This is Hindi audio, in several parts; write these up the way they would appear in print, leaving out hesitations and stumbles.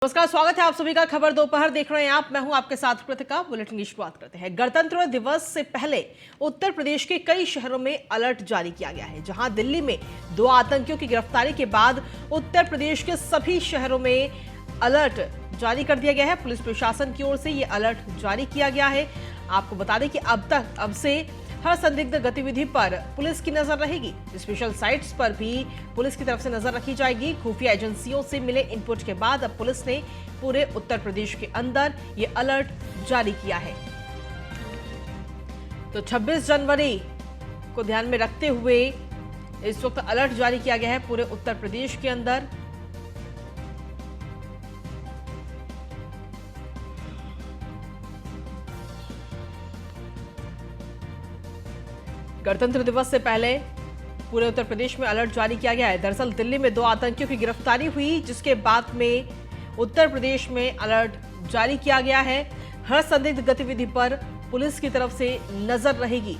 नमस्कार, स्वागत है आप सभी का। खबर दोपहर देख रहे हैं आप। मैं हूं आपके साथ कृतिका। बुलेटिन की शुरुआत करते हैं। गणतंत्र दिवस से पहले उत्तर प्रदेश के कई शहरों में अलर्ट जारी किया गया है। जहां दिल्ली में 2 आतंकियों की गिरफ्तारी के बाद उत्तर प्रदेश के सभी शहरों में अलर्ट जारी कर दिया गया है। पुलिस प्रशासन की ओर से यह अलर्ट जारी किया गया है। आपको बता दें कि अब से हर संदिग्ध गतिविधि पर पुलिस की नजर रहेगी। स्पेशल साइट्स पर भी पुलिस की तरफ से नजर रखी जाएगी। खुफिया एजेंसियों से मिले इनपुट के बाद अब पुलिस ने पूरे उत्तर प्रदेश के अंदर ये अलर्ट जारी किया है। तो 26 जनवरी को ध्यान में रखते हुए इस वक्त अलर्ट जारी किया गया है पूरे उत्तर प्रदेश के अंदर। गणतंत्र दिवस से पहले पूरे उत्तर प्रदेश में अलर्ट जारी किया गया है। दरअसल दिल्ली में 2 आतंकियों की गिरफ्तारी हुई, जिसके बाद में उत्तर प्रदेश में अलर्ट जारी किया गया है। हर संदिग्ध गतिविधि पर पुलिस की तरफ से नजर रहेगी।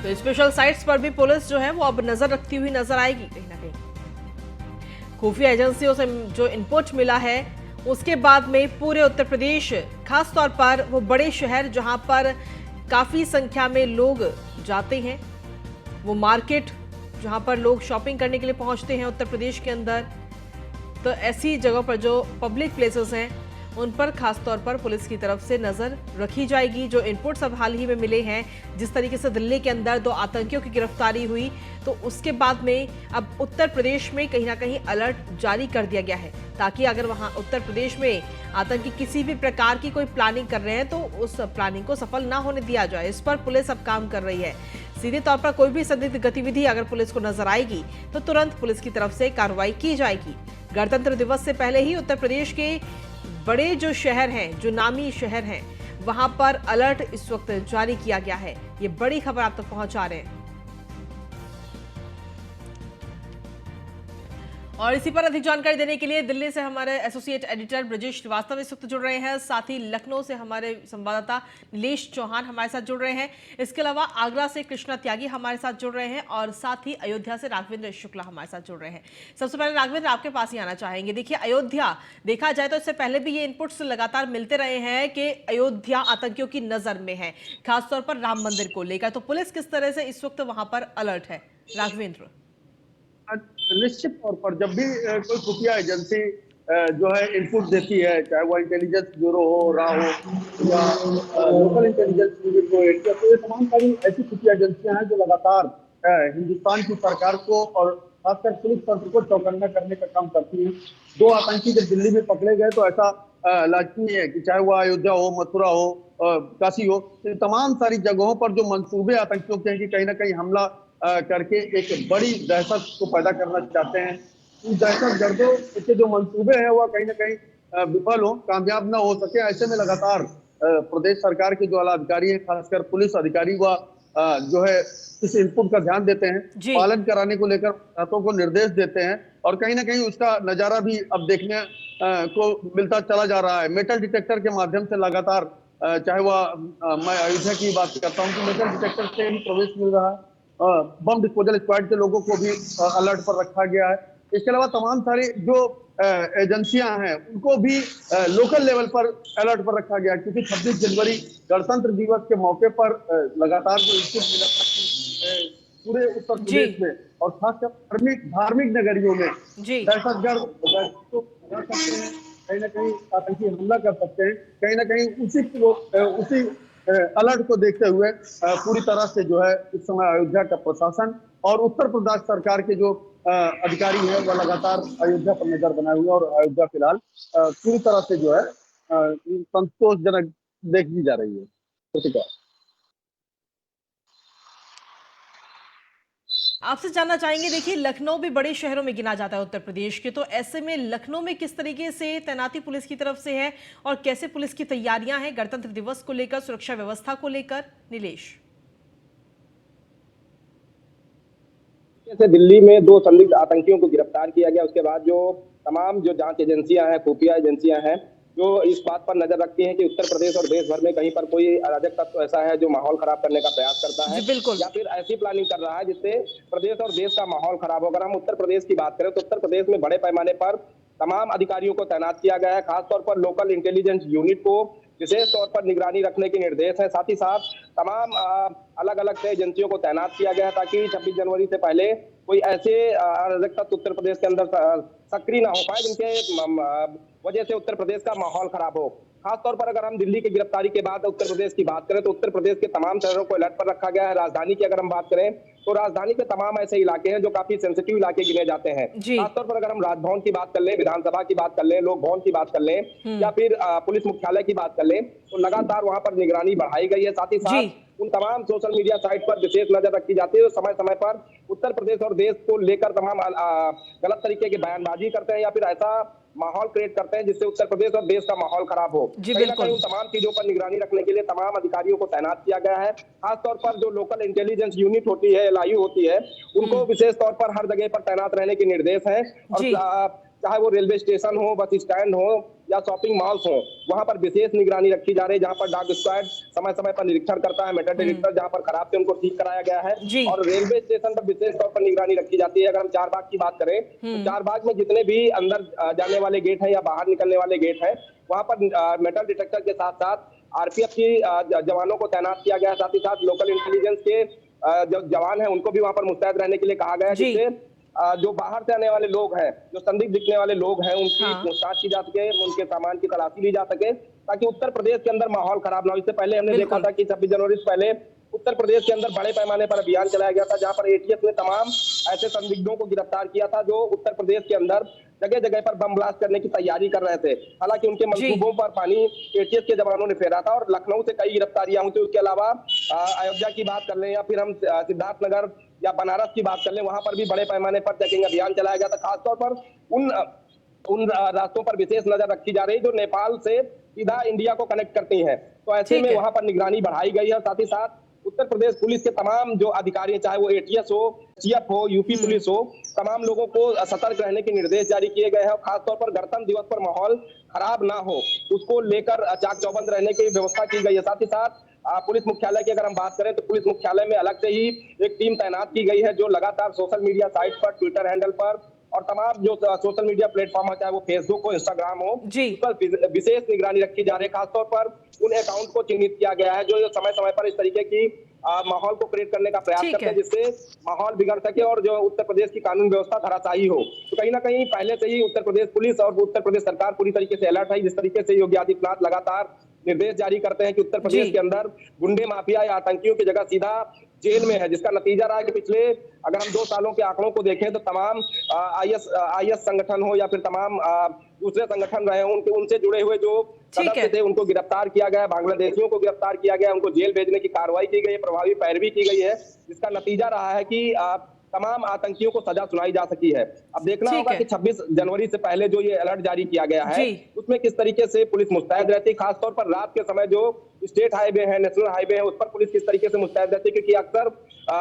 तो स्पेशल साइट्स पर भी पुलिस जो है वो अब नजर रखती हुई नजर आएगी। कहीं ना कहीं खुफिया एजेंसियों से जो इनपुट मिला है उसके बाद में पूरे उत्तर प्रदेश, खास तौर पर वो बड़े शहर जहां पर काफी संख्या में लोग जाते हैं, वो मार्केट जहां पर लोग शॉपिंग करने के लिए पहुंचते हैं उत्तर प्रदेश के अंदर, तो ऐसी जगहों पर जो पब्लिक प्लेसेस हैं उन पर खास तौर पर पुलिस की तरफ से नजर रखी जाएगी। जो इनपुट्स अब हाल ही में मिले हैं, जिस तरीके से दिल्ली के अंदर 2 आतंकियों की गिरफ्तारी हुई, तो उसके बाद में अब उत्तर प्रदेश में कहीं ना कहीं अलर्ट जारी कर दिया गया है, ताकि अगर वहां उत्तर प्रदेश में आतंकी किसी भी प्रकार की कोई प्लानिंग कर रहे हैं तो उस प्लानिंग को सफल ना होने दिया जाए। इस पर पुलिस अब काम कर रही है। सीधे तौर पर कोई भी संदिग्ध गतिविधि अगर पुलिस को नजर आएगी तो तुरंत पुलिस की तरफ से कार्रवाई की जाएगी। गणतंत्र दिवस से पहले ही उत्तर प्रदेश के बड़े जो शहर हैं, जो नामी शहर हैं, वहां पर अलर्ट इस वक्त जारी किया गया है। ये बड़ी खबर आप तक पहुंचा रहे हैं। और इसी पर अधिक जानकारी देने के लिए दिल्ली से हमारे एसोसिएट एडिटर ब्रजेश श्रीवास्तव इस वक्त जुड़ रहे हैं। साथ ही लखनऊ से हमारे संवाददाता नीलेश चौहान हमारे साथ जुड़ रहे हैं। इसके अलावा आगरा से कृष्णा त्यागी हमारे साथ जुड़ रहे हैं और साथ ही अयोध्या से राघवेंद्र शुक्ला हमारे साथ जुड़ रहे हैं। सबसे पहले राघवेंद्र, आपके पास ही आना चाहेंगे। देखिए, अयोध्या देखा जाए तो इससे पहले भी ये इनपुट्स लगातार मिलते रहे हैं कि अयोध्या आतंकियों की नजर में है, खासतौर पर राम मंदिर को लेकर। तो पुलिस किस तरह से इस वक्त वहां पर अलर्ट है, राघवेंद्र? निश्चित तौर पर जब भी कोई खुफिया एजेंसी जो है इनपुट देती है, चाहे वो इंटेलिजेंस ब्यूरो हो रहा हो या लोकल इंटेलिजेंस ब्यूरो हो, इंडिया, तो ये तमाम सारी ऐसी खुफिया एजेंसियां हैं जो लगातार हिंदुस्तान की सरकार को और खासकर पुलिस तंत्र को चौकन्ना करने का काम करती है। 2 आतंकी जब दिल्ली में पकड़े गए तो ऐसा लाजमी है कि चाहे वो अयोध्या हो, मथुरा हो, काशी हो, तो तमाम सारी जगहों पर जो मंसूबे आतंकियों के हैं कि कहीं ना कहीं हमला करके एक बड़ी दहशत को पैदा करना चाहते हैं, उन दहशत गर्दों के जो मंसूबे हैं वह कहीं ना कहीं विफल हो, कामयाब ना हो सके। ऐसे में लगातार प्रदेश सरकार के जो आला अधिकारी हैं, खासकर पुलिस अधिकारी, वह जो है इस इनपुट का ध्यान देते हैं, पालन कराने को लेकर हाथों को निर्देश देते हैं और कहीं ना कहीं उसका नजारा भी अब देखने को मिलता चला जा रहा है। मेटल डिटेक्टर के माध्यम से लगातार चाहे वह मैं अयोध्या की बात करता हूँ कि मेटल डिटेक्टर से ही प्रवेश मिल रहा है। बम डिस्पोजल स्क्वाड के लोगों को भी अलर्ट पर रखा गया है। इसके अलावा तमाम सारी जो एजेंसियां हैं उनको भी लोकल लेवल पर अलर्ट पर रखा गया, क्योंकि 26 जनवरी गणतंत्र दिवस के मौके पर लगातार जो इनपुट मिला था कि पूरे उत्तर प्रदेश में और खासकर धार्मिक नगरियों में दहशतगर्द कहीं ना कहीं आतंकी हमला कर सकते हैं। कहीं ना कहीं उसी अलर्ट को देखते हुए पूरी तरह से जो है इस समय अयोध्या का प्रशासन और उत्तर प्रदेश सरकार के जो अधिकारी हैं वह लगातार अयोध्या पर नजर बनाए हुए और अयोध्या फिलहाल पूरी तरह से जो है संतोषजनक देखी जा रही है। आपसे जानना चाहेंगे, देखिए लखनऊ भी बड़े शहरों में गिना जाता है उत्तर प्रदेश के, तो ऐसे में लखनऊ में किस तरीके से तैनाती पुलिस की तरफ से है और कैसे पुलिस की तैयारियां हैं गणतंत्र दिवस को लेकर, सुरक्षा व्यवस्था को लेकर? नीलेश। जैसे दिल्ली में 2 संदिग्ध आतंकियों को गिरफ्तार किया गया, उसके बाद जो तमाम जो जांच एजेंसियां हैं, खुफिया एजेंसियां हैं, जो इस बात पर नजर रखती हैं कि उत्तर प्रदेश और देश भर में कहीं पर कोई अराजक तत्व ऐसा है जो माहौल खराब करने का प्रयास करता है जी बिल्कुल। या फिर ऐसी प्लानिंग कर रहा है जिससे प्रदेश और देश का माहौल खराब हो। अगर हम उत्तर प्रदेश की बात करें तो उत्तर प्रदेश में बड़े पैमाने पर तमाम अधिकारियों को तैनात किया गया है। खासतौर पर लोकल इंटेलिजेंस यूनिट को विशेष तौर पर निगरानी रखने के निर्देश हैं। साथ ही साथ तमाम अलग अलग से एजेंसियों को तैनात किया गया है ताकि 26 जनवरी से पहले कोई ऐसे अराजक तत्व उत्तर प्रदेश के अंदर सक्रिय ना हो पाए जिनके वजह से उत्तर प्रदेश का माहौल खराब हो। खासतौर पर अगर हम दिल्ली की गिरफ्तारी के बाद उत्तर प्रदेश की बात करें तो उत्तर प्रदेश के तमाम शहरों को अलर्ट पर रखा गया है। राजधानी की अगर हम बात करें तो राजधानी के तमाम ऐसे इलाके हैं जो काफी सेंसिटिव इलाके गिने जाते हैं। खासतौर पर अगर हम राजभवन की बात कर लें, विधानसभा की बात कर लें, लोक भवन की बात कर लें या फिर पुलिस मुख्यालय की बात कर लें तो लगातार वहां पर निगरानी बढ़ाई गई है। साथ ही साथ उन तमाम सोशल मीडिया साइट पर विशेष नजर रखी जाती है जो समय समय पर उत्तर प्रदेश और देश को लेकर तमाम गलत तरीके की बयानबाजी करते हैं या फिर ऐसा माहौल क्रिएट करते हैं जिससे उत्तर प्रदेश और देश का माहौल खराब हो। कहीं ना कहीं उन तमाम चीजों पर निगरानी रखने के लिए तमाम अधिकारियों को तैनात किया गया है। खासतौर पर जो लोकल इंटेलिजेंस यूनिट होती है, LIU होती है, उनको विशेष तौर पर हर जगह पर तैनात रहने के निर्देश हैं। और चाहे वो रेलवे स्टेशन हो, बस स्टैंड हो या शॉपिंग मॉल्स हो, वहां पर विशेष निगरानी रखी जा रही है जहां पर डॉग स्क्वाड समय समय पर निरीक्षण करता है, मेटल डिटेक्टर जहां पर खराब थे उनको ठीक कराया गया है। और रेलवे स्टेशन पर विशेष तौर पर निगरानी रखी जाती है। अगर हम चारबाग की बात करें तो चारबाग में जितने भी अंदर जाने वाले गेट हैं या बाहर निकलने वाले गेट हैं वहां पर मेटल डिटेक्टर के साथ साथ RPF की जवानों को तैनात किया गया है। साथ ही साथ लोकल इंटेलिजेंस के जो जवान हैं उनको भी वहां पर मुस्तैद रहने के लिए कहा गया है जिससे जो बाहर से आने वाले लोग हैं, जो संदिग्ध दिखने वाले लोग हैं, उनकी पूछताछ की जा सके, उनके सामान की तलाशी ली जा सके ताकि उत्तर प्रदेश के अंदर माहौल खराब ना हो। इससे पहले हमने देखा था कि 26 जनवरी से पहले उत्तर प्रदेश के अंदर बड़े पैमाने पर अभियान चलाया गया था जहां पर ATF ने तमाम ऐसे संदिग्धों को गिरफ्तार किया था जो उत्तर प्रदेश के अंदर जगह जगह पर बम ब्लास्ट करने की तैयारी कर रहे थे। हालांकि उनके मंसूबों पर पानी ATF के जवानों ने फेरा था और लखनऊ से कई गिरफ्तारियां हुई थी। उसके अलावा अयोध्या की बात कर लें या फिर हम सिद्धार्थनगर या बनारस की बात कर लें, वहां पर भी बड़े पैमाने पर चेकिंग अभियान चलाया गया था। खासतौर पर उन रास्तों पर विशेष नजर रखी जा रही जो नेपाल से सीधा इंडिया को कनेक्ट करती हैं। तो ऐसे में वहां पर निगरानी बढ़ाई गई है। साथ ही साथ उत्तर प्रदेश पुलिस के तमाम जो अधिकारी, चाहे वो ATS हो, CF हो, UP पुलिस हो, तमाम लोगों को सतर्क रहने के निर्देश जारी किए गए हैं। और खासतौर पर गणतंत्र दिवस पर माहौल खराब ना हो उसको लेकर चाक चौबंद रहने की व्यवस्था की गई है। साथ ही साथ पुलिस मुख्यालय की अगर हम बात करें तो पुलिस मुख्यालय में अलग से ही एक टीम तैनात की गई है जो लगातार सोशल मीडिया साइट पर, ट्विटर हैंडल पर और तमाम जो सोशल मीडिया प्लेटफॉर्म है, चाहे वो फेसबुक हो, इंस्टाग्राम हो, उस पर विशेष निगरानी रखी जा रही है। खासतौर पर उन अकाउंट को चिन्हित किया गया है जो समय समय पर इस तरीके की माहौल को क्रिएट करने का प्रयास करते हैं जिससे माहौल बिगड़ सके और जो उत्तर प्रदेश की कानून व्यवस्था धराशायी हो। तो कहीं ना कहीं पहले से ही उत्तर प्रदेश पुलिस और उत्तर प्रदेश सरकार पूरी तरीके से अलर्ट है। जिस तरीके से योगी आदित्यनाथ लगातार निर्देश जारी करते हैं कि उत्तर प्रदेश के अंदर गुंडे माफिया या आतंकियों की जगह सीधा जेल में है, जिसका नतीजा रहा है कि पिछले अगर हम 2 सालों के आंकड़ों को देखें तो तमाम IS संगठन हो या फिर तमाम दूसरे संगठन रहे हों उनसे जुड़े हुए जो सदस्य थे उनको गिरफ्तार किया गया है, बांग्लादेशियों को गिरफ्तार किया गया, उनको जेल भेजने की कार्रवाई की गई है, प्रभावी पैरवी की गई है, जिसका नतीजा रहा है कि तमाम आतंकियों को सजा सुनाई जा सकी है। अब देखना होगा कि 26 जनवरी से पहले जो ये अलर्ट जारी किया गया है उसमें किस तरीके से पुलिस मुस्तैद रहती है। खासतौर पर रात के समय जो स्टेट हाईवे है, नेशनल हाईवे है, उस पर पुलिस किस तरीके से मुस्तैद रहती है क्योंकि अक्सर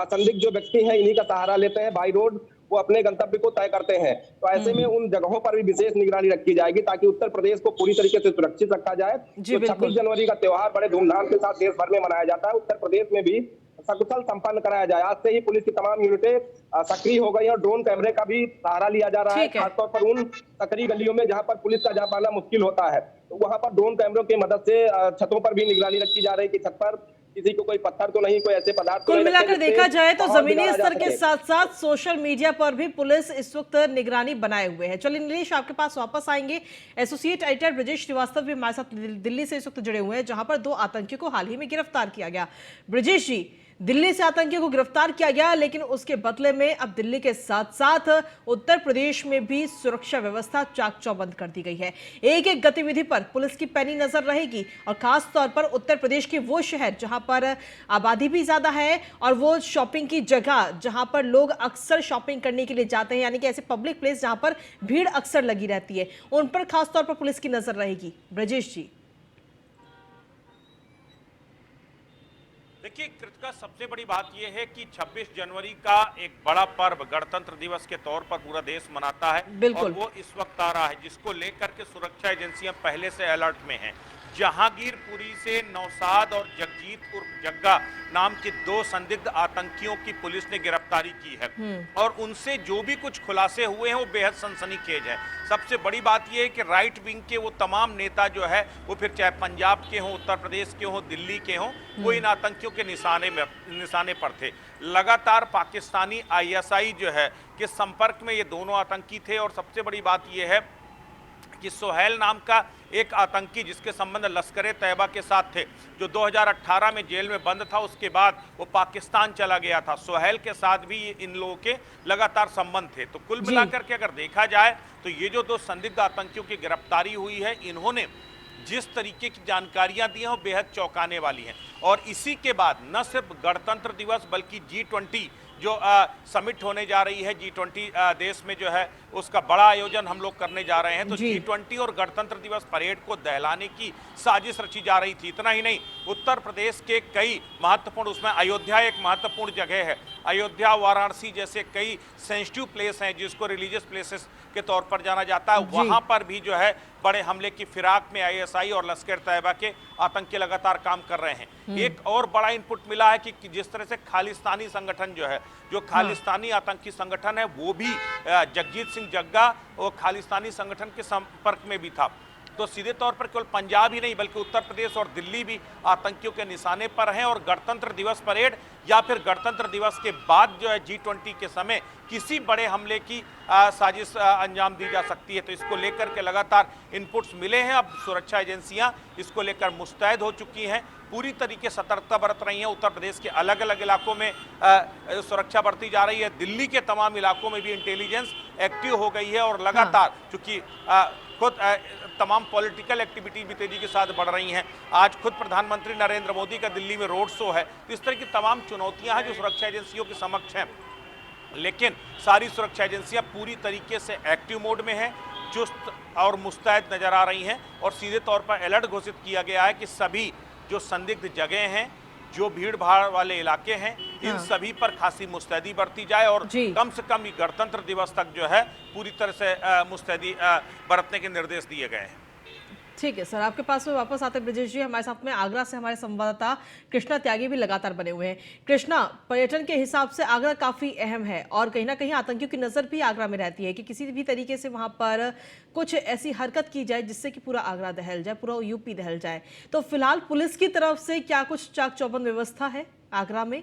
संदिग्ध जो व्यक्ति हैं इन्हीं का सहारा लेते हैं, बाई रोड वो अपने गंतव्य को तय करते हैं। तो ऐसे में उन जगहों पर भी विशेष निगरानी रखी जाएगी ताकि उत्तर प्रदेश को पूरी तरीके से सुरक्षित रखा जाए। तो 26 जनवरी का त्योहार बड़े धूमधाम के साथ देश भर में मनाया जाता है, उत्तर प्रदेश में भी सकुशल संपन्न कराया जाए। आज से ही पुलिस की तमाम यूनिटें सक्रिय हो गई और ड्रोन कैमरे का भी सहारा लिया जा रहा है। खासतौर पर उन सकरी गलियों में जहां पर पुलिस का जा पाना मुश्किल होता है तो वहां पर ड्रोन कैमरों की मदद से छतों पर भी निगरानी रखी जा रही है कि छत पर किसी को कोई पत्थर तो नहीं, कोई ऐसे पदार्थ। कुल मिलाकर देखा जाए तो जमीनी स्तर के साथ साथ सोशल मीडिया पर भी पुलिस इस वक्त निगरानी बनाए हुए है। चलिए नीलेश, आपके पास वापस आएंगे। एसोसिएट एडिटर ब्रजेश श्रीवास्तव भी हमारे साथ दिल्ली से इस वक्त जुड़े हुए हैं जहां पर 2 आतंकियों को हाल ही में गिरफ्तार किया गया। ब्रजेश जी, दिल्ली से आतंकियों को गिरफ्तार किया गया लेकिन उसके बदले में अब दिल्ली के साथ साथ उत्तर प्रदेश में भी सुरक्षा व्यवस्था चाक चौबंद कर दी गई है। एक एक गतिविधि पर पुलिस की पैनी नजर रहेगी और खास तौर पर उत्तर प्रदेश के वो शहर जहां पर आबादी भी ज्यादा है और वो शॉपिंग की जगह जहां पर लोग अक्सर शॉपिंग करने के लिए जाते हैं, यानी कि ऐसे पब्लिक प्लेस जहां पर भीड़ अक्सर लगी रहती है, उन पर खास तौर पर पुलिस की नजर रहेगी। ब्रजेश जी, देखिए, कृतिका, सबसे बड़ी बात यह है कि 26 जनवरी का एक बड़ा पर्व गणतंत्र दिवस के तौर पर पूरा देश मनाता है और बिल्कुल। वो इस वक्त आ रहा है, जिसको लेकर के सुरक्षा एजेंसियां पहले से अलर्ट में हैं। जहांगीरपुरी से नौशाद और जगजीत उर्फ जग्गा नाम के 2 संदिग्ध आतंकियों की पुलिस ने गिरफ्तारी की है और उनसे जो भी कुछ खुलासे हुए हैं वो बेहद सनसनीखेज है। सबसे बड़ी बात यह है कि राइट विंग के वो तमाम नेता जो है वो फिर चाहे पंजाब के हों, उत्तर प्रदेश के हों, दिल्ली के हों, वो इन आतंकियों के निशाने पर थे। लगातार पाकिस्तानी आईएसआई जो है के संपर्क में ये दोनों आतंकी थे और सबसे बड़ी बात यह है कि सोहेल नाम का एक आतंकी जिसके संबंध लश्कर-ए-तैयबा के साथ थे, जो 2018 में जेल में बंद था, उसके बाद वो पाकिस्तान चला गया था। सोहेल के साथ भी इन लोगों के लगातार संबंध थे। तो कुल मिलाकर के अगर देखा जाए तो ये जो 2 संदिग्ध आतंकियों की गिरफ्तारी हुई है, इन्होंने जिस तरीके की जानकारियां दी हैं वो बेहद चौंकाने वाली हैं। और इसी के बाद न सिर्फ गणतंत्र दिवस बल्कि G20 जो समिट होने जा रही है, G20 देश में जो है उसका बड़ा आयोजन हम लोग करने जा रहे हैं। तो G20 और गणतंत्र दिवस परेड को दहलाने की साजिश रची जा रही थी। इतना ही नहीं, उत्तर प्रदेश के कई महत्वपूर्ण, उसमें अयोध्या एक महत्वपूर्ण जगह है, अयोध्या, वाराणसी जैसे कई सेंसिटिव प्लेस हैं जिसको रिलीजियस प्लेसेस के तौर पर जाना जाता है, वहां पर भी जो है बड़े हमले की फिराक में आईएसआई और लश्कर-ए-तैयबा के आतंकी लगातार काम कर रहे हैं। एक और बड़ा इनपुट मिला है कि जिस तरह से खालिस्तानी संगठन जो है, जो खालिस्तानी आतंकी संगठन है, वो भी जगजीत सिंह जग्गा और खालिस्तानी संगठन के संपर्क में भी था। तो सीधे तौर पर केवल पंजाब ही नहीं बल्कि उत्तर प्रदेश और दिल्ली भी आतंकियों के निशाने पर हैं और गणतंत्र दिवस परेड या फिर गणतंत्र दिवस के बाद जो है G20 के समय किसी बड़े हमले की साजिश अंजाम दी जा सकती है। तो इसको लेकर के लगातार इनपुट्स मिले हैं। अब सुरक्षा एजेंसियां इसको लेकर मुस्तैद हो चुकी हैं, पूरी तरीके सतर्कता बरत रही हैं। उत्तर प्रदेश के अलग अलग इलाकों में सुरक्षा बरती जा रही है, दिल्ली के तमाम इलाकों में भी इंटेलिजेंस एक्टिव हो गई है और लगातार चूंकि खुद तमाम पॉलिटिकल एक्टिविटी भी तेजी के साथ बढ़ रही हैं। आज खुद प्रधानमंत्री नरेंद्र मोदी का दिल्ली में रोड शो है। तो इस तरह की तमाम चुनौतियां हैं जो सुरक्षा एजेंसियों के समक्ष हैं, लेकिन सारी सुरक्षा एजेंसियां पूरी तरीके से एक्टिव मोड में हैं, चुस्त और मुस्तैद नजर आ रही हैं और सीधे तौर पर अलर्ट घोषित किया गया है कि सभी जो संदिग्ध जगह हैं, जो भीड़ भाड़ वाले इलाके हैं, इन सभी पर खासी मुस्तैदी बरती जाए और कम से कम गणतंत्र दिवस तक जो है पूरी तरह से मुस्तैदी बरतने के निर्देश दिए गए हैं। ठीक है सर, आपके पास में वापस आते ब्रजेश जी। हमारे साथ में आगरा से हमारे संवाददाता कृष्णा त्यागी भी लगातार बने हुए हैं। कृष्णा, पर्यटन के हिसाब से आगरा काफी अहम है और कहीं ना कहीं आतंकियों की नजर भी आगरा में रहती है कि किसी भी तरीके से वहां पर कुछ ऐसी हरकत की जाए जिससे कि पूरा आगरा दहल जाए, पूरा यूपी दहल जाए। तो फिलहाल पुलिस की तरफ से क्या कुछ चाक चौबंद व्यवस्था है आगरा में?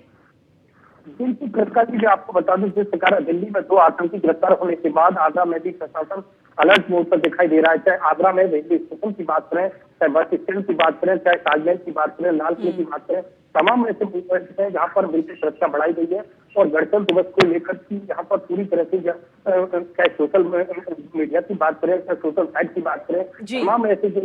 बिल्कुल कृतिका जी, आपको बता दूं, जिस प्रकार दिल्ली में 2 आतंकी गिरफ्तार होने के बाद आगरा में भी प्रशासन अलर्ट मोड पर दिखाई दे रहा है। चाहे आगरा में रेलवे स्टेशन की बात करें, चाहे बस स्टैंड की बात करें, चाहे ताजमहल की बात करें, लाल किले की बात करें, तमाम ऐसे मूवमेंट हैं जहाँ पर बिल्कुल सुरक्षा बढ़ाई गई है और गणतंत्र दिवस को लेकर की यहाँ पर पूरी तरह से चाहे सोशल मीडिया की बात करें, चाहे सोशल साइट की बात करें, तमाम ऐसे जो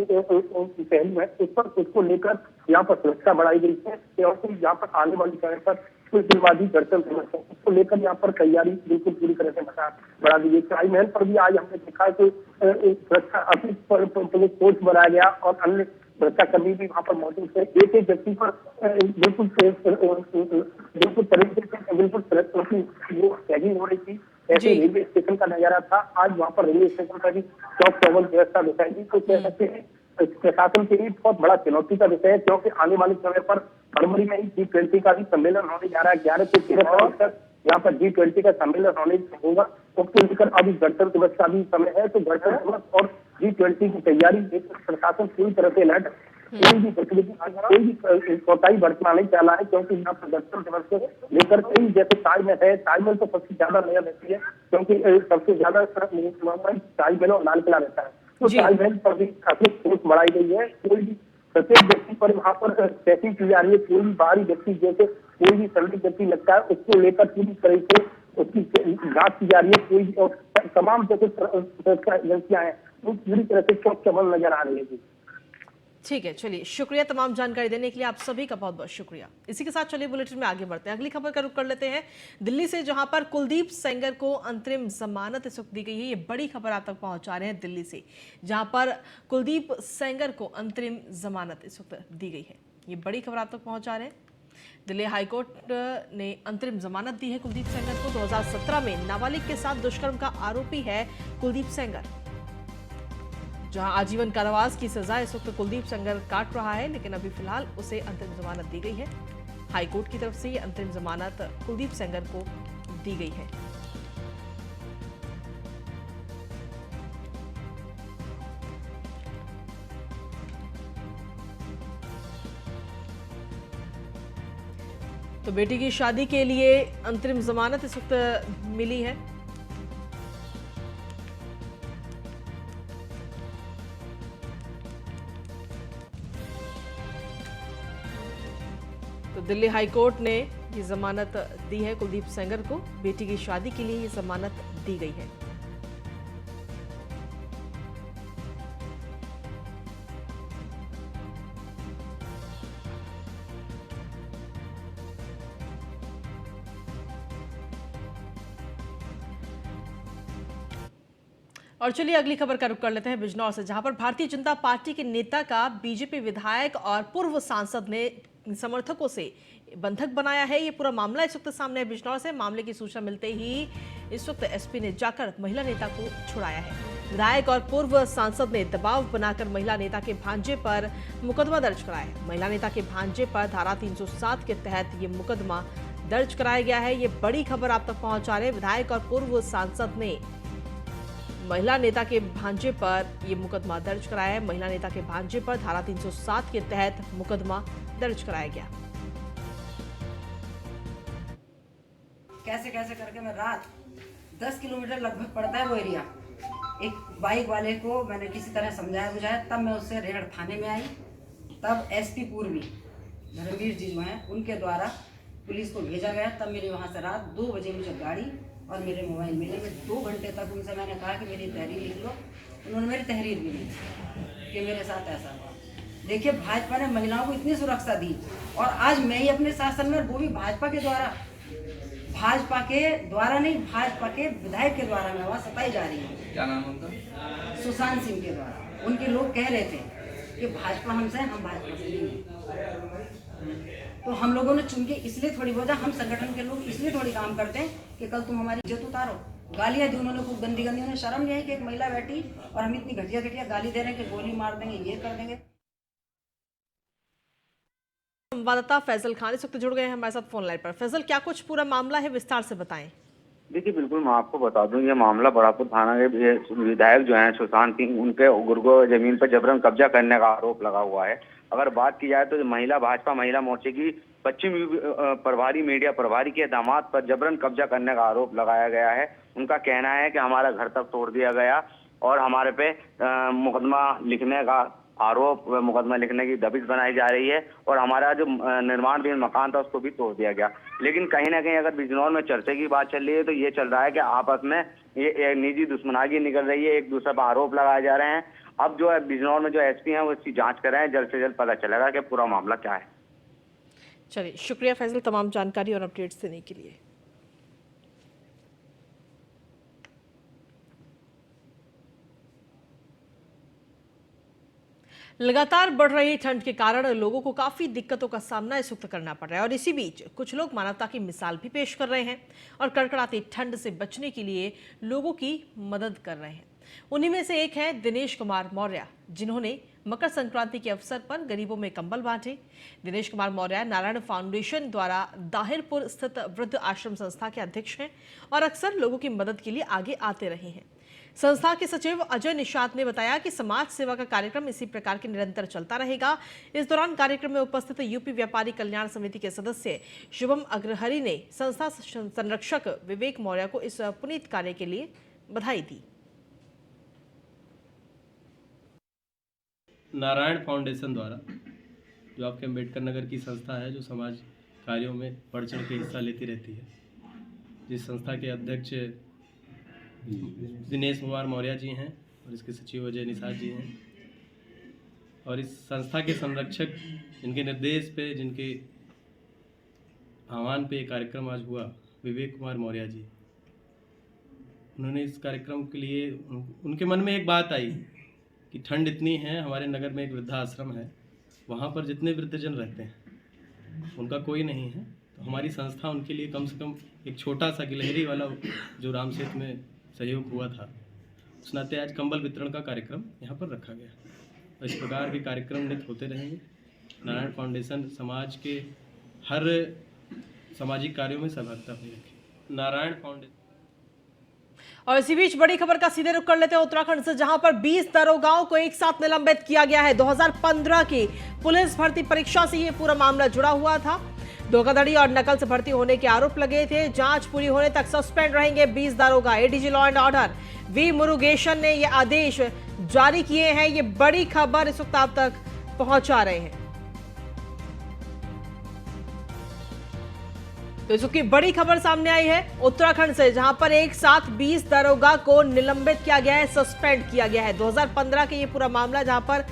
पहलू है उस पर उसको लेकर यहाँ पर सुरक्षा बढ़ाई गई है। यहाँ पर आने वाली समय पर दिलवादी गणतंत्र दिवस है, उसको लेकर यहाँ पर तैयारी बिल्कुल पूरी तरह से बढ़ा दी गई। ताजमहल पर भी आज हमने देखा कि सुरक्षा अतिरिक्त पुलिस फोर्स बनाया गया और अन्य सुरक्षा कर्मी भी वहाँ पर मौजूद थे। एक एक व्यक्ति पर बिल्कुल तरीके से बिल्कुल वो चेकिंग हो रही थी। ऐसे रेलवे स्टेशन का नजारा था। आज वहाँ पर रेलवे स्टेशन का भी चौक चौबंद व्यवस्था दिखाई दी। तो कह सकते हैं प्रशासन के लिए बहुत बड़ा चुनौती का विषय है, क्योंकि आने वाले समय पर फरवरी में ही G20 का भी सम्मेलन होने जा रहा है। 11 से 13 तारीख तक यहाँ पर G20 का सम्मेलन होने होगा। उसको लेकर अभी गणतंत्र दिवस का भी समय है, तो गणतंत्र दिवस और G20 की तैयारी प्रशासन पूरी तरह से अलर्ट, कोई भी गतिविधि, कोई भी कोताही बरतना नहीं चाह रहा है, क्योंकि यहाँ पर गणतंत्र दिवस को लेकर कई जैसे ताजमहल है, ताजमहल तो सबसे ज्यादा नजर रहती है, क्योंकि सबसे ज्यादा ताजमहल और लाल किला रहता है। तो ताजमहल पर भी काफी फोर्स बढ़ाई गई है। कोई भी प्रत्येक व्यक्ति पर वहाँ पर चेकिंग की जा रही है। कोई भी बाहरी व्यक्ति जैसे कोई भी संदिग्ध व्यक्ति लगता है उसको लेकर पूरी तरह से उसकी जांच की जा रही है। कोई और तमाम जैसे सुरक्षा एजेंसियां हैं वो पूरी तरह से चौक चौबंद नजर आ रही है। ठीक है, चलिए शुक्रिया तमाम जानकारी देने के लिए, आप सभी का बहुत बहुत शुक्रिया। इसी के साथ चलिए बुलेटिन में आगे बढ़ते हैं। अगली खबर का रुख कर लेते हैं दिल्ली से, जहां पर कुलदीप सेंगर को अंतरिम जमानत इस वक्त दी गई है। ये बड़ी खबर आप तक पहुंचा रहे हैं दिल्ली से, जहां पर कुलदीप सेंगर को अंतरिम जमानत इस वक्त दी गई है। ये बड़ी खबर आप तक पहुंचा रहे हैं। दिल्ली हाईकोर्ट ने अंतरिम जमानत दी है कुलदीप सेंगर को। 2017 में नाबालिग के साथ दुष्कर्म का आरोपी है कुलदीप सेंगर। जहां आजीवन कारावास की सजा इस वक्त कुलदीप सेंगर काट रहा है, लेकिन अभी फिलहाल उसे अंतरिम जमानत दी गई है। हाईकोर्ट की तरफ से ये अंतरिम जमानत कुलदीप सेंगर को दी गई है। तो बेटी की शादी के लिए अंतरिम जमानत इस वक्त मिली है। तो दिल्ली हाईकोर्ट ने ये जमानत दी है कुलदीप सेंगर को। बेटी की शादी के लिए ये जमानत दी गई है। और चलिए अगली खबर का रुख कर लेते हैं बिजनौर से, जहां पर भारतीय जनता पार्टी के नेता का बीजेपी विधायक और पूर्व सांसद ने समर्थकों से बंधक बनाया है। ये पूरा मामला इस वक्त सामने है बिजनौर से। मामले की सूचना मिलते ही इस वक्त एसपी ने जाकर महिला नेता को छुड़ाया है। विधायक और पूर्व सांसद ने दबाव बनाकर महिला नेता के भांजे पर मुकदमा दर्ज कराया है। महिला नेता के भांजे पर धारा 307 के तहत ये मुकदमा दर्ज कराया गया है। ये बड़ी खबर आप तक पहुंचा रहे हैं। विधायक और पूर्व सांसद ने महिला नेता के भांजे पर यह मुकदमा दर्ज कराया है। महिला नेता के भांजे पर धारा 307 के तहत मुकदमा दर्ज कराया गया। कैसे कैसे करके मैं रात 10 किलोमीटर लगभग पड़ता है वो एरिया, एक बाइक वाले को मैंने किसी तरह समझाया बुझाया, तब मैं उससे रेहड़ थाने में आई। तब एसपी पूर्वी धर्मवीर जी जो हैं उनके द्वारा पुलिस को भेजा गया। तब मेरे वहाँ से रात 2 बजे मुझे गाड़ी और मेरे मोबाइल मिले। मैं 2 घंटे तक उनसे मैंने कहा कि मेरी तहरीर लिख लो। उन्होंने मेरी तहरीर भी नहीं कि मेरे साथ ऐसा हुआ। देखिए, भाजपा ने महिलाओं को इतनी सुरक्षा दी और आज मैं ही अपने शासन में, वो भी भाजपा के द्वारा नहीं, भाजपा के विधायक के द्वारा मैं वहाँ सताई जा रही हूँ। क्या नाम उनका? सुशांत सिंह के द्वारा। उनके लोग कह रहे थे कि भाजपा हमसे, हम भाजपा से नहीं। तो हम लोगों ने चुन के इसलिए थोड़ी वजह, हम संगठन के लोग इसलिए थोड़ी काम करते हैं कि कल तुम हमारी इज्जत उतारो। गालियां दी उन्होंने खूब गंदी गंदी। उन्हें शर्म नहीं आई कि एक महिला बैठी और हम इतनी घटिया घटिया गाली दे रहे हैं कि गोली मार देंगे, ये कर देंगे। संवाददाता फैजल खान इस वक्त जुड़ गए हैं हमारे साथ फोन लाइन पर। फैजल, क्या कुछ पूरा मामला है, विस्तार से बताएं। देखिए, बिल्कुल मैं आपको बता दूं, ये मामला बड़ापुर थाना के विधायक जो हैं सुशांत सिंह, उनके गुरगो जमीन पर जबरन कब्जा करने का आरोप लगा हुआ है। अगर बात की जाए तो महिला भाजपा महिला मोर्चे की पश्चिम प्रभारी मीडिया प्रभारी के दामाद पर जबरन कब्जा करने का आरोप लगाया गया है। उनका कहना है कि हमारा घर तक तोड़ दिया गया और हमारे पे मुकदमा लिखने का आरोप, मुकदमा लिखने की दबिश बनाई जा रही है और हमारा जो निर्माणाधीन मकान था उसको भी तोड़ दिया गया। लेकिन कहीं ना कहीं अगर बिजनौर में चर्चा की बात चल रही है तो ये चल रहा है कि आपस में ये निजी दुश्मनागी निकल रही है, एक दूसरे पर आरोप लगाए जा रहे हैं। अब जो है बिजनौर में जो एसपी हैं वो इसकी जांच कर रहे हैं। जल्द से जल्द पता चलेगा कि पूरा मामला क्या है। चलिए, शुक्रिया फैजल तमाम जानकारी और अपडेट्स देने के लिए। लगातार बढ़ रही ठंड के कारण लोगों को काफी दिक्कतों का सामना इस वक्त करना पड़ रहा है और इसी बीच कुछ लोग मानवता की मिसाल भी पेश कर रहे हैं और कड़कड़ाती ठंड से बचने के लिए लोगों की मदद कर रहे हैं। उन्हीं में से एक है दिनेश कुमार मौर्य, जिन्होंने मकर संक्रांति के अवसर पर गरीबों में कंबल बांटे। दिनेश कुमार मौर्य नारायण फाउंडेशन द्वारा दाहिरपुर स्थित वृद्ध आश्रम संस्था के अध्यक्ष हैं और अक्सर लोगों की मदद के लिए आगे आते रहे हैं। संस्था के सचिव अजय निषाद ने बताया कि समाज सेवा का कार्यक्रम इसी प्रकार के निरंतर चलता रहेगा। इस दौरान कार्यक्रम में उपस्थित यूपी व्यापारी कल्याण समिति के सदस्य शुभम अग्रहरि ने संस्था संरक्षक विवेक मौर्य को इस पुनीत कार्य के लिए बधाई दी। नारायण फाउंडेशन द्वारा, जो आपके अम्बेडकर नगर की संस्था है, जो समाज कार्यों में बढ़ चढ़ के हिस्सा लेती रहती है, जिस संस्था के अध्यक्ष दिनेश कुमार मौर्य जी हैं और इसके सचिव अजय निषाद जी हैं और इस संस्था के संरक्षक, जिनके निर्देश पे, जिनके आह्वान पे ये कार्यक्रम आज हुआ, विवेक कुमार मौर्य जी, उन्होंने इस कार्यक्रम के लिए, उनके मन में एक बात आई कि ठंड इतनी है, हमारे नगर में एक वृद्धाश्रम है, वहाँ पर जितने वृद्धजन रहते हैं उनका कोई नहीं है, तो हमारी संस्था उनके लिए कम से कम एक छोटा सा गिलहरी वाला जो राम सेतु में सहयोग हुआ था, उस नाते आज कंबल वितरण का कार्यक्रम यहाँ पर रखा गया। और इस प्रकार के कार्यक्रम नित होते रहेंगे। नारायण फाउंडेशन समाज के हर सामाजिक कार्यों में सहभागिता भी रखे। नारायण फाउंडेशन। और इसी बीच बड़ी खबर का सीधे रुख कर लेते हैं उत्तराखंड से, जहां पर 20 दरोगाओं को एक साथ निलंबित किया गया है। 2015 की पुलिस भर्ती परीक्षा से ये पूरा मामला जुड़ा हुआ था। धोखाधड़ी और नकल से भर्ती होने के आरोप लगे थे। जांच पूरी होने तक सस्पेंड रहेंगे 20 दरोगा। ADG law and order V Murugesan ने ये आदेश जारी किए हैं। ये बड़ी खबर इस वक्त आप तक पहुंचा रहे हैं। तो इसकी बड़ी खबर सामने आई है उत्तराखंड से, जहां पर एक साथ 20 दरोगा को निलंबित किया गया है, सस्पेंड किया गया है। 2015 का ये पूरा मामला, जहां पर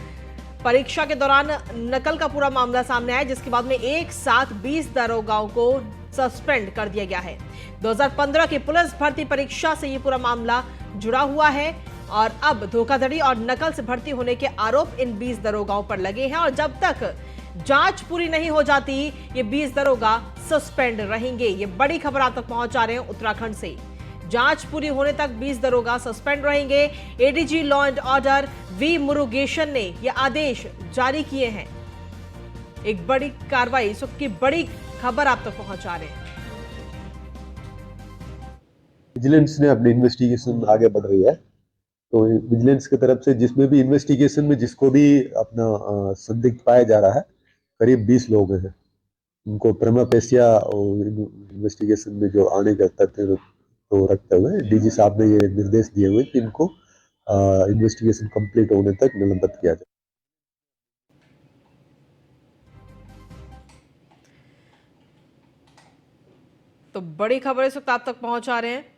परीक्षा के दौरान नकल का पूरा मामला सामने आया, जिसके बाद में एक साथ 20 दरोगाओं को सस्पेंड कर दिया गया है। 2015 की पुलिस भर्ती परीक्षा से ये पूरा मामला जुड़ा हुआ है और अब धोखाधड़ी और नकल से भर्ती होने के आरोप इन 20 दरोगाओं पर लगे हैं और जब तक जांच पूरी नहीं हो जाती ये 20 दरोगा सस्पेंड रहेंगे। ये बड़ी खबर आप तक पहुंचा रहे हैं उत्तराखंड से। जांच पूरी होने तक 20 दरोगा सस्पेंड रहेंगे। ADG law and order V Murugesan ने ये आदेश जारी किए हैं। एक बड़ी कार्रवाई, इस वक्त की बड़ी खबर आप तक पहुंचा रहे हैं। विजिलेंस ने अपनी इन्वेस्टिगेशन आगे बढ़ रही है, तो विजिलेंस की तरफ से जिसमें भी इन्वेस्टिगेशन में जिसको भी अपना संदिग्ध पाया जा रहा है, करीब 20 लोग हैं, उनको प्रमा पेशिया इन्वेस्टिगेशन में जो आने का तथ्य तो रखते हुए डीजी साहब ने ये निर्देश दिए हुए कि इनको इन्वेस्टिगेशन कंप्लीट होने तक निलंबित किया जाए। तो बड़ी खबर इस वक्त आप तक पहुंचा रहे हैं।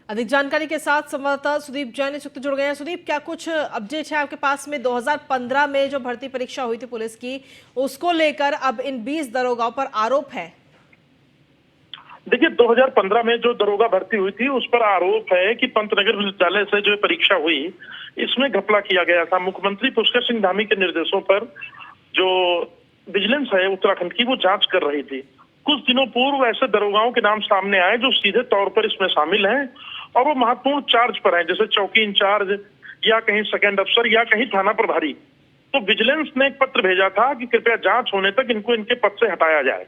अधिक जानकारी के साथ संवाददाता सुदीप जैन इस वक्त जुड़ गए हैं। सुदीप, क्या कुछ अपडेट है आपके पास में? 2015 में जो भर्ती परीक्षा हुई थी पुलिस की, उसको लेकर अब इन 20 दरोगाओं पर आरोप है। देखिए, 2015 में जो दरोगा भर्ती हुई थी उस पर आरोप है कि पंतनगर विश्वविद्यालय से जो परीक्षा हुई इसमें घपला किया गया था। मुख्यमंत्री पुष्कर सिंह धामी के निर्देशों पर जो विजिलेंस है उत्तराखंड की, वो जांच कर रही थी। कुछ दिनों पूर्व ऐसे दरोगाओं के नाम सामने आए जो सीधे तौर पर इसमें शामिल हैं और वो महत्वपूर्ण चार्ज पर हैं, जैसे चौकी इंचार्ज या कहीं सेकंड अफसर या कहीं थाना प्रभारी। तो विजिलेंस ने एक पत्र भेजा था कि कृपया जांच होने तक इनको इनके पद से हटाया जाए।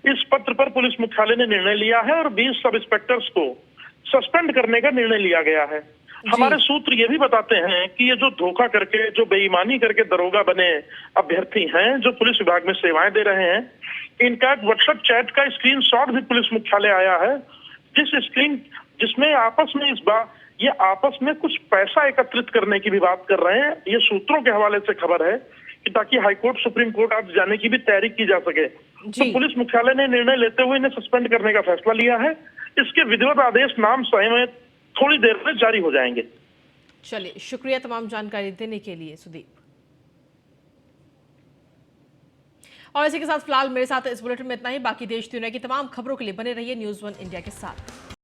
इस पत्र पर पुलिस मुख्यालय ने निर्णय लिया है और 20 सब इंस्पेक्टर्स को सस्पेंड करने का निर्णय लिया गया है। हमारे सूत्र ये भी बताते हैं कि ये जो धोखा करके, जो बेईमानी करके दरोगा बने अभ्यर्थी हैं, जो पुलिस विभाग में सेवाएं दे रहे हैं, इनका एक व्हाट्सएप चैट का स्क्रीनशॉट भी पुलिस मुख्यालय आया है, जिसमें आपस में ये आपस में कुछ पैसा एकत्रित करने की भी बात कर रहे हैं। ये सूत्रों के हवाले से खबर है कि ताकि हाईकोर्ट, सुप्रीम कोर्ट आज जाने की भी तैयारी की जा सके। तो पुलिस मुख्यालय ने निर्णय लेते हुए इन्हें सस्पेंड करने का फैसला लिया है। इसके विधिवत आदेश नाम समेत थोड़ी देर में जारी हो जाएंगे। चलिए, शुक्रिया तमाम जानकारी देने के लिए सुदीप। और इसी के साथ फिलहाल मेरे साथ इस बुलेटिन में इतना ही। बाकी देश दुनिया की तमाम खबरों के लिए बने रहिए न्यूज़ 1 इंडिया के साथ।